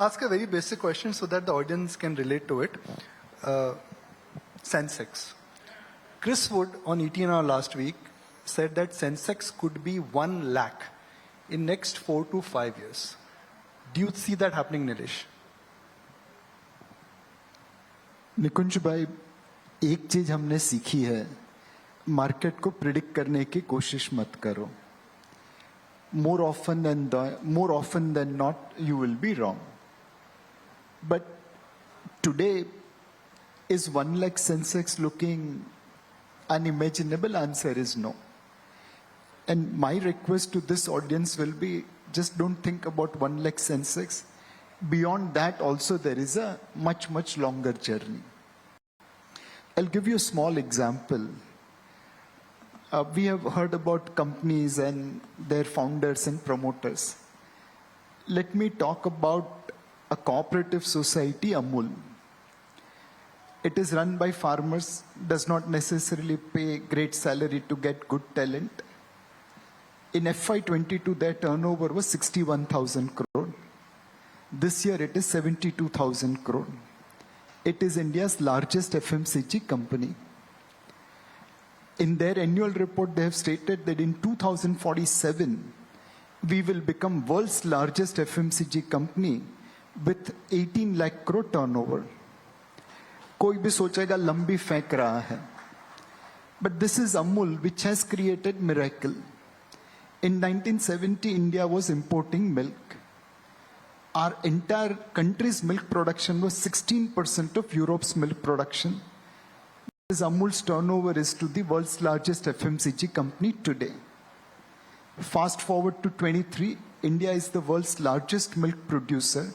Ask a very basic question so that the audience can relate to it. Sensex. Chris Wood on ETNR last week said that Sensex could be 1 lakh in next 4 to 5 years. Do you see that happening, Nilesh? निकुंज भाई, एक चीज हमने सीखी है, market को predict करने की कोशिश मत करो. More often than not, you will be wrong. But today, is 1 lakh Sensex looking unimaginable? Answer is no. And my request to this audience will be, just don't think about 1 lakh Sensex. Beyond that also there is a much, much longer journey. I'll give you a small example. We have heard about companies and their founders and promoters. Let me talk about a cooperative society, Amul. It is run by farmers, does not necessarily pay great salary to get good talent. In FY22, their turnover was 61,000 crore. This year it is 72,000 crore. It is India's largest FMCG company. In their annual report, they have stated that in 2047, we will become world's largest FMCG company with 18 lakh crore turnover. कोई भी सोचेगा लंबी फेंक रहा है. But this is Amul, which has created miracle. In 1970, India was importing milk. Our entire country's milk production was 16% of Europe's milk production. Amul's turnover is to the world's largest FMCG company today. Fast forward to 23, India is the world's largest milk producer,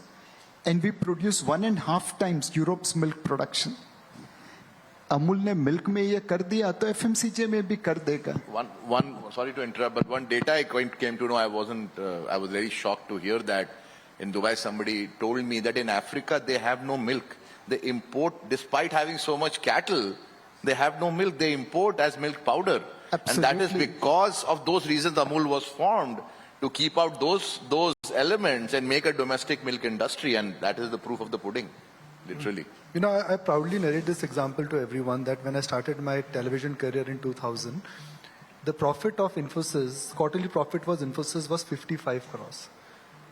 and we produce 1.5 times Europe's milk production. Amul ne milk mein ye kar diya, to FMCG mein bhi kar dega. Sorry to interrupt, but one data I came to know, I was very shocked to hear that in Dubai somebody told me that in Africa they have no milk. They import, despite having so much cattle, they have no milk. They import as milk powder. Absolutely. And that is because of those reasons Amul was formed, to keep out those elements and make a domestic milk industry. And that is the proof of the pudding, literally. You know, I proudly narrate this example to everyone that when I started my television career in 2000, the profit of Infosys, quarterly profit was 55 crores.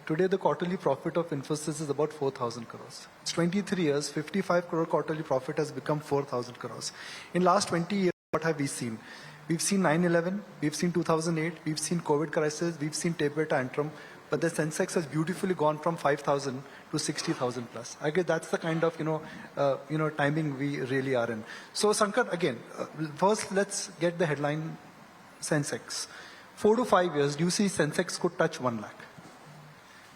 Today, the quarterly profit of Infosys is about 4,000 crores. It's 23 years, 55 crore quarterly profit has become 4,000 crores. In last 20 years, what have we seen? We've seen 9/11, we've seen 2008, we've seen COVID crisis, we've seen taper tantrum, but the Sensex has beautifully gone from 5,000 to 60,000 plus. I guess that's the kind of, timing we really are in. So Shankar, again, first let's get the headline Sensex. 4 to 5 years, do you see Sensex could touch 1 lakh?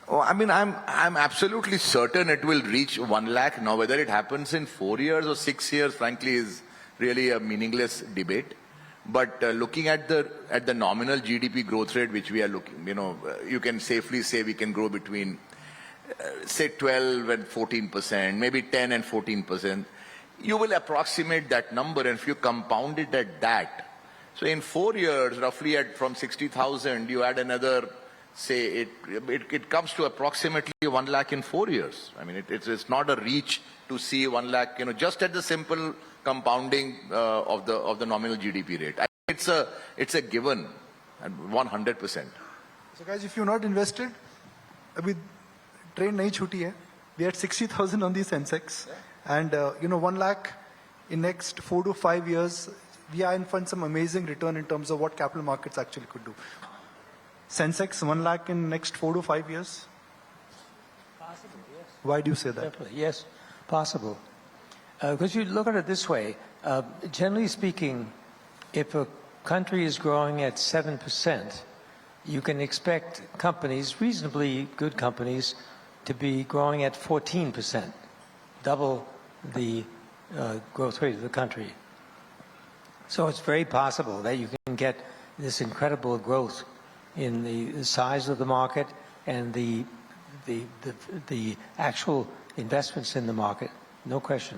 Oh, I mean, I'm absolutely certain it will reach 1 lakh. Now, whether it happens in 4 years or 6 years, frankly, is really a meaningless debate. But looking at the nominal GDP growth rate, which we are looking, you can safely say we can grow between, say, 12 and 14%, maybe 10 and 14%. You will approximate that number, and if you compound it at that, so in 4 years, roughly from 60,000, you add another. Say it comes to approximately 1 lakh in 4 years. I mean, it's not a reach to see 1 lakh, just at the simple compounding of the nominal GDP rate. It's a given, and 100%. So guys, if you're not invested, abhi train nahi chuti hai. We had 60,000 on the Sensex, and 1 lakh in next 4 to 5 years. We are in for some amazing return in terms of what capital markets actually could do. Sensex 1 lakh in next 4 to 5 years? Possible, yes. Why do you say that? Definitely, yes, possible. Because you look at it this way, generally speaking, if a country is growing at 7%, you can expect companies, reasonably good companies, to be growing at 14%, double the growth rate of the country. So it's very possible that you can get this incredible growth in the size of the market and the actual investments in the market, no question.